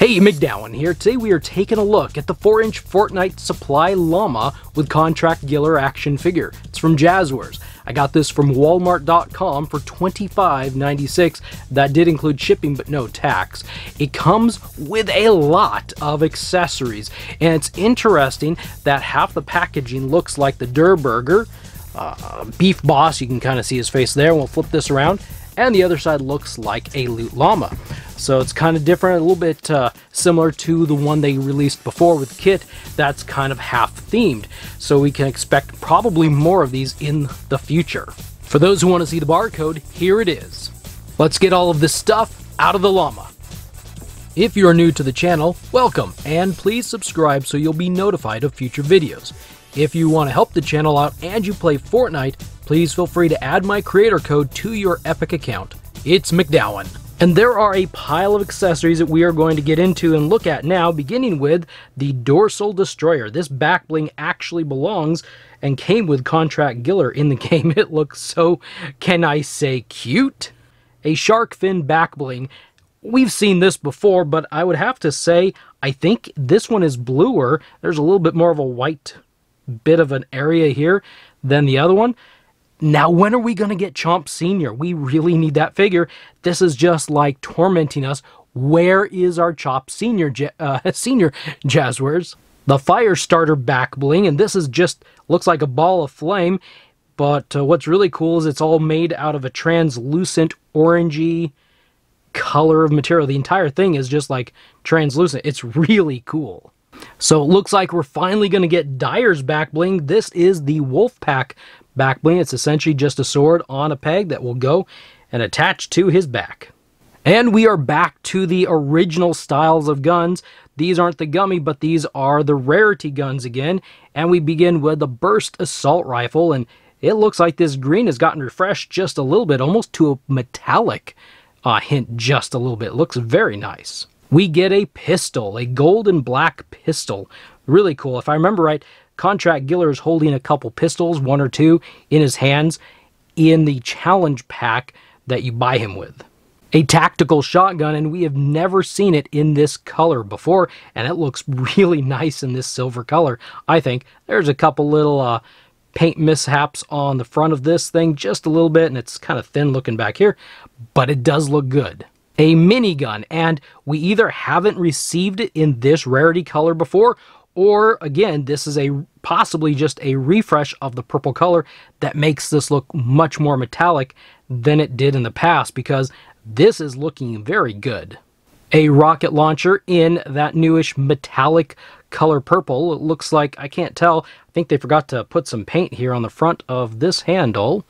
Hey, MacDowin here. Today we are taking a look at the 4-inch Fortnite Supply Llama with Contract Giller action figure. It's from Jazwares. I got this from Walmart.com for $25.96. That did include shipping, but no tax. It comes with a lot of accessories, and it's interesting that half the packaging looks like the Durr Burger. Beef Boss, you can kind of see his face there. We'll flip this around, and the other side looks like a Loot Llama. So it's kind of different, a little bit similar to the one they released before with Kit. That's kind of half themed. So we can expect probably more of these in the future. For those who want to see the barcode, here it is. Let's get all of this stuff out of the llama. If you are new to the channel, welcome, and please subscribe so you'll be notified of future videos. If you want to help the channel out and you play Fortnite, please feel free to add my creator code to your Epic account. It's MacDowin. And there are a pile of accessories that we are going to get into and look at now, beginning with the Dorsal Destroyer. This back bling actually belongs and came with Contract Giller in the game. It looks so, can I say, cute? A shark fin back bling. We've seen this before, but I would have to say, I think this one is bluer. There's a little bit more of a white bit of an area here than the other one. Now, when are we going to get Chomp Senior? We really need that figure. This is just like tormenting us. Where is our Chomp Senior, Senior Jazwares? The Firestarter back bling, and this is just, looks like a ball of flame, but what's really cool is it's all made out of a translucent orangey color of material. The entire thing is just like translucent. It's really cool. So it looks like we're finally going to get Dyer's back bling. This is the Wolfpack back bling. It's essentially just a sword on a peg that will go and attach to his back. And we are back to the original styles of guns. These aren't the gummy, but these are the rarity guns again. And we begin with the Burst Assault Rifle, and it looks like this green has gotten refreshed just a little bit, almost to a metallic hint, just a little bit. It looks very nice. We get a pistol, a gold and black pistol. Really cool. If I remember right, Contract Giller is holding a couple pistols, one or two, in his hands in the challenge pack that you buy him with. A tactical shotgun, and we have never seen it in this color before, and it looks really nice in this silver color, I think. There's a couple little paint mishaps on the front of this thing, just a little bit, and it's kind of thin looking back here, but it does look good. A minigun, and we either haven't received it in this rarity color before, or again, this is possibly just a refresh of the purple color that makes this look much more metallic than it did in the past, because this is looking very good. A rocket launcher in that newish metallic color purple. It looks like, I can't tell, I think they forgot to put some paint here on the front of this handle,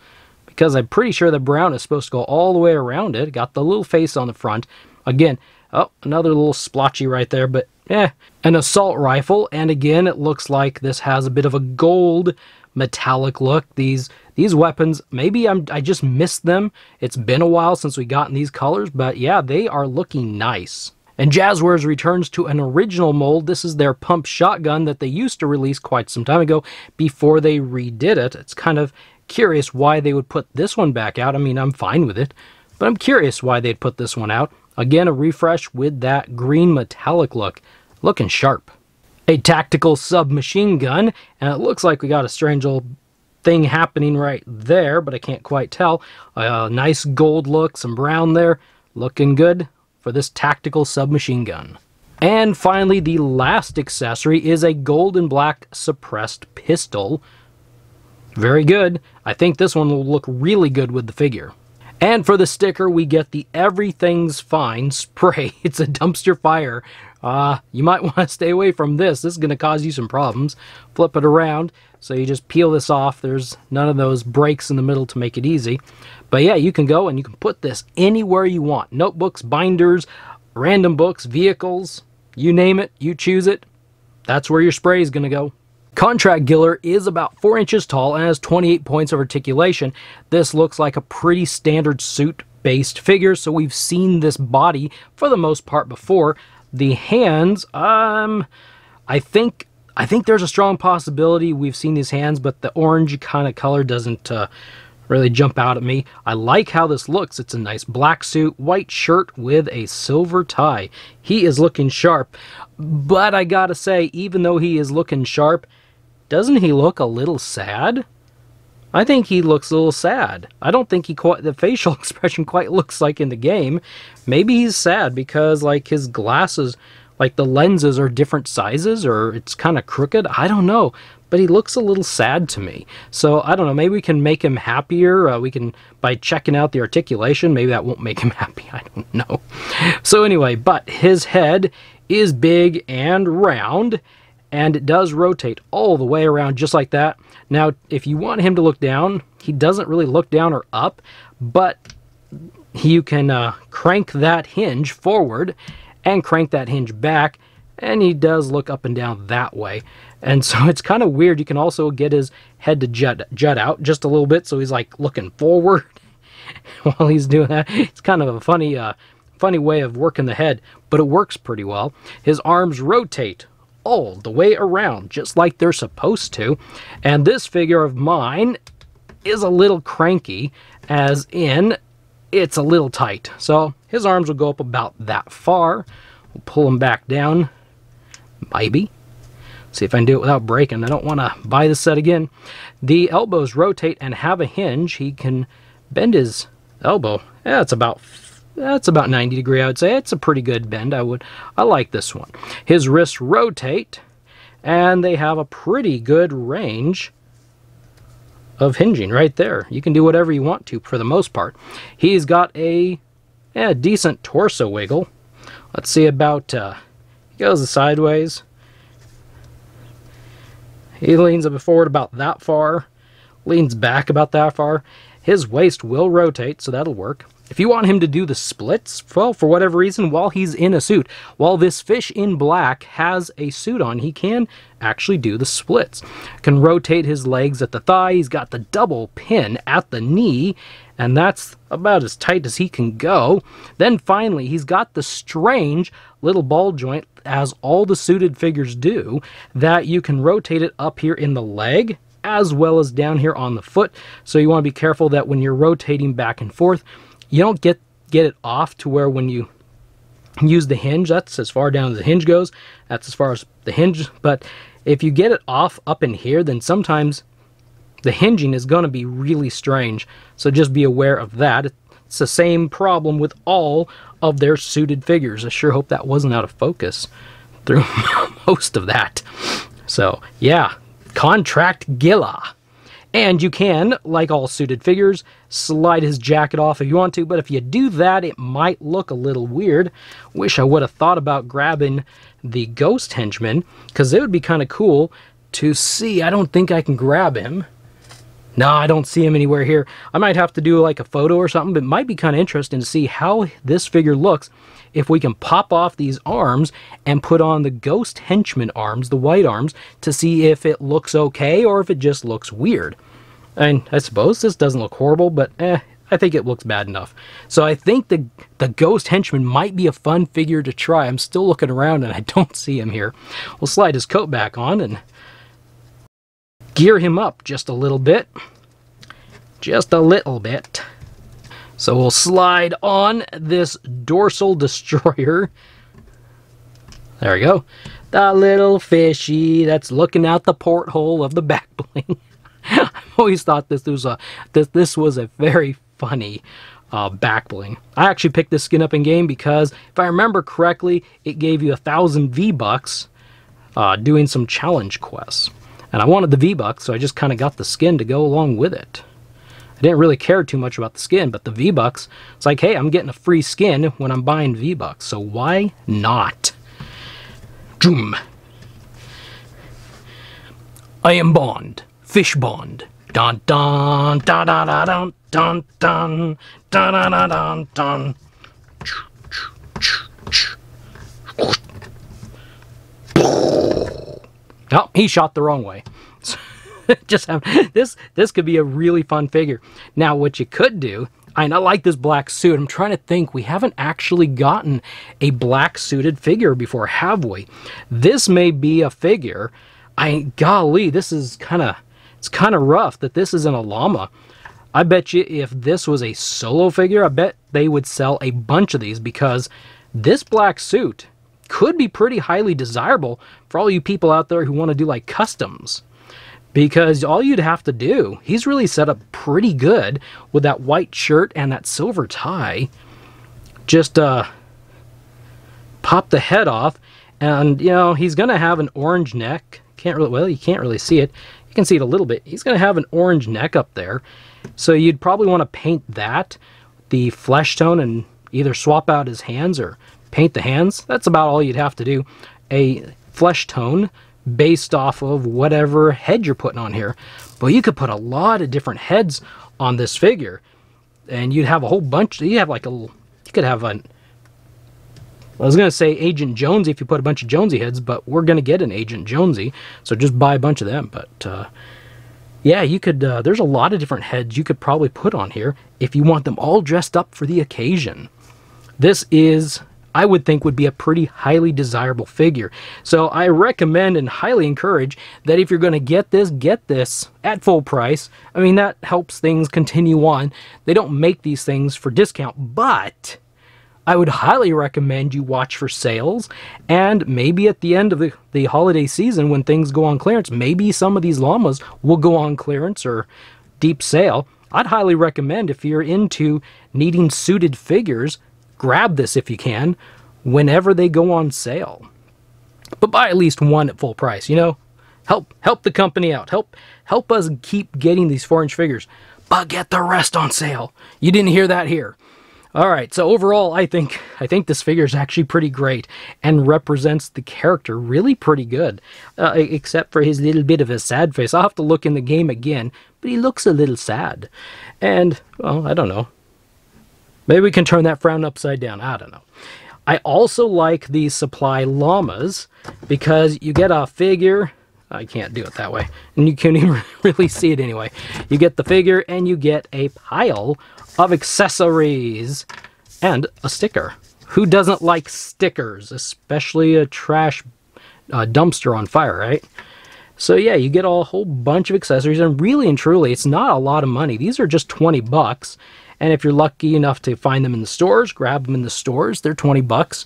because I'm pretty sure the brown is supposed to go all the way around it. Got the little face on the front. Again, oh, another little splotchy right there, but an assault rifle, and again, it looks like this has a bit of a gold metallic look. These weapons, maybe I just missed them. It's been a while since we gotten these colors, but yeah, they are looking nice. And Jazwares returns to an original mold. This is their pump shotgun that they used to release quite some time ago before they redid it. It's kind of curious why they would put this one back out. I mean, I'm fine with it, but I'm curious why they'd put this one out. Again, a refresh with that green metallic look. Looking sharp. A tactical submachine gun, and it looks like we got a strange old thing happening right there, but I can't quite tell. A nice gold look, some brown there. Looking good for this tactical submachine gun. And finally, the last accessory is a gold and black suppressed pistol. Very good. I think this one will look really good with the figure. And for the sticker, we get the Everything's Fine spray. It's a dumpster fire. You might want to stay away from this. This is going to cause you some problems. Flip it around, so you just peel this off. There's none of those breaks in the middle to make it easy. But yeah, you can go and you can put this anywhere you want. Notebooks, binders, random books, vehicles, you name it, you choose it. That's where your spray is going to go. Contract Giller is about 4 inches tall and has 28 points of articulation. This looks like a pretty standard suit-based figure, so we've seen this body for the most part before. The hands, I think there's a strong possibility we've seen his hands, but the orange kind of color doesn't really jump out at me. I like how this looks. It's a nice black suit, white shirt with a silver tie. He is looking sharp, but I gotta say, even though he is looking sharp, doesn't he look a little sad? I think he looks a little sad. I don't think the facial expression quite looks like in the game. Maybe he's sad because like his glasses, like the lenses are different sizes, or it's kind of crooked. I don't know, but he looks a little sad to me. So I don't know, maybe we can make him happier. We can, by checking out the articulation, maybe that won't make him happy. I don't know. So anyway, but his head is big and round, and it does rotate all the way around just like that. Now, if you want him to look down, he doesn't really look down or up, but you can crank that hinge forward and crank that hinge back, and he does look up and down that way. And so it's kind of weird. You can also get his head to jut out just a little bit, so he's like looking forward while he's doing that. It's kind of a funny way of working the head, but it works pretty well. His arms rotate all the way around, just like they're supposed to. And this figure of mine is a little cranky, as in it's a little tight. So his arms will go up about that far. We'll pull them back down, maybe. See if I can do it without breaking. I don't want to buy this set again. The elbows rotate and have a hinge. He can bend his elbow. Yeah, it's about 90 degrees, I would say. It's a pretty good bend. I like this one. His wrists rotate, and they have a pretty good range of hinging right there. You can do whatever you want to for the most part. He's got a decent torso wiggle. Let's see about, he goes sideways. He leans up forward about that far, leans back about that far. His waist will rotate, so that'll work. If you want him to do the splits, well, for whatever reason, while he's in a suit, while this fish in black has a suit on, he can actually do the splits. Can rotate his legs at the thigh. He's got the double pin at the knee, and that's about as tight as he can go. Then finally, he's got the strange little ball joint, as all the suited figures do, that you can rotate it up here in the leg, as well as down here on the foot. So you want to be careful that when you're rotating back and forth, you don't get it off to where when you use the hinge, that's as far down as the hinge goes, that's as far as the hinge. But if you get it off up in here, then sometimes the hinging is going to be really strange. So just be aware of that. It's the same problem with all of their suited figures. I sure hope that wasn't out of focus through most of that. So yeah, Contract Giller. And you can, like all suited figures, slide his jacket off if you want to, but if you do that, it might look a little weird. Wish I would have thought about grabbing the ghost henchman, because it would be kind of cool to see. I don't think I can grab him. No, I don't see him anywhere here. I might have to do like a photo or something, but it might be kind of interesting to see how this figure looks if we can pop off these arms and put on the ghost henchman arms, the white arms, to see if it looks okay or if it just looks weird. And I suppose this doesn't look horrible, but I think it looks bad enough. So I think the ghost henchman might be a fun figure to try. I'm still looking around and I don't see him here. We'll slide his coat back on and gear him up just a little bit. Just a little bit. So we'll slide on this dorsal destroyer. There we go. The little fishy that's looking out the porthole of the back bling. I always thought this was a very funny back bling. I actually picked this skin up in game because, if I remember correctly, it gave you 1,000 V-Bucks doing some challenge quests. And I wanted the V-Bucks, so I just kind of got the skin to go along with it. I didn't really care too much about the skin, but the V-Bucks, it's like, hey, I'm getting a free skin when I'm buying V-Bucks, so why not? Joom. I am Bond. Fish Bond. Dun dun dun dun dun dun dun dun dun dun dun. Oh, he shot the wrong way. Just have this could be a really fun figure. Now, what you could do, I like this black suit. I'm trying to think. We haven't actually gotten a black suited figure before, have we? This may be a figure. Golly, this is it's kind of rough that this isn't a llama. I bet you if this was a solo figure, I bet they would sell a bunch of these, because this black suit could be pretty highly desirable for all you people out there who want to do like customs. Because all you'd have to do, he's really set up pretty good with that white shirt and that silver tie. Just pop the head off, and you know, he's gonna have an orange neck. Can't really, well, you can't really see it. You can see it a little bit. He's gonna have an orange neck up there. So you'd probably want to paint that, the flesh tone, and either swap out his hands or paint the hands. That's about all you'd have to do. A flesh tone based off of whatever head you're putting on here. But you could put a lot of different heads on this figure, and you'd have a whole bunch. You have like you could have an, I was going to say Agent Jonesy if you put a bunch of Jonesy heads, but we're going to get an Agent Jonesy, so just buy a bunch of them. But yeah, you could, there's a lot of different heads you could probably put on here if you want them all dressed up for the occasion. This is, I would think, would be a pretty highly desirable figure. So I recommend and highly encourage that if you're going to get this at full price. I mean, that helps things continue on. They don't make these things for discount, but I would highly recommend you watch for sales, and maybe at the end of the holiday season when things go on clearance, maybe some of these llamas will go on clearance or deep sale. I'd highly recommend, if you're into needing suited figures, grab this if you can whenever they go on sale. But buy at least one at full price, you know? Help the company out. Help us keep getting these 4-inch figures, but get the rest on sale. You didn't hear that here. Alright, so overall, I think this figure is actually pretty great and represents the character really pretty good, except for his little bit of a sad face. I'll have to look in the game again, but he looks a little sad. And, well, I don't know. Maybe we can turn that frown upside down. I don't know. I also like these Supply Llamas because you get a figure. I can't do it that way, and you can't even really see it anyway. You get the figure, and you get a pile of accessories and a sticker. Who doesn't like stickers, especially a trash dumpster on fire, right? So yeah, you get a whole bunch of accessories, and really and truly, it's not a lot of money. These are just 20 bucks. And if you're lucky enough to find them in the stores, grab them in the stores. They're 20 bucks.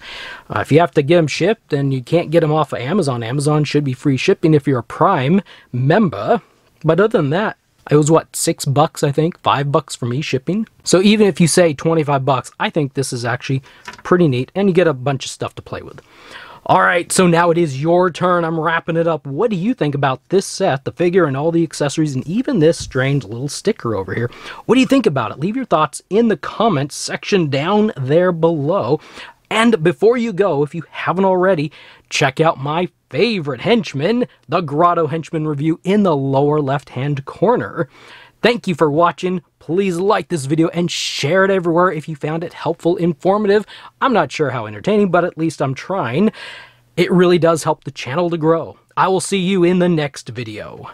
If you have to get them shipped and you can't get them off of Amazon, Amazon should be free shipping if you're a Prime member. But other than that, it was what, 6 bucks, I think? 5 bucks for me shipping. So even if you say 25 bucks, I think this is actually pretty neat, and you get a bunch of stuff to play with. Alright, so now it is your turn. I'm wrapping it up. What do you think about this set, the figure and all the accessories, and even this strange little sticker over here? What do you think about it? Leave your thoughts in the comments section down there below. And before you go, if you haven't already, check out my favorite henchman, the Grotto Henchman review in the lower left-hand corner. Thank you for watching. Please like this video and share it everywhere if you found it helpful, informative. I'm not sure how entertaining, but at least I'm trying. It really does help the channel to grow. I will see you in the next video.